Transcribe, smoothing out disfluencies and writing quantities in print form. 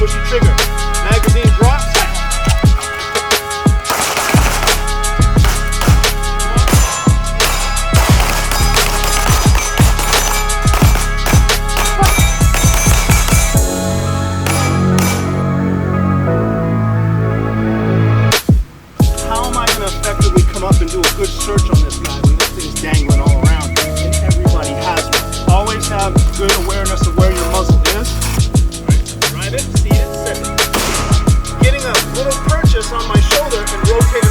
Pushy trigger. Magazine drops. How am I going to effectively come up and do a good search on this guy when this thing's dangling all around and everybody has one? Always have good awareness of where your muzzle is. Drive it, seat it, set it. Getting a little purchase on my shoulder and rotate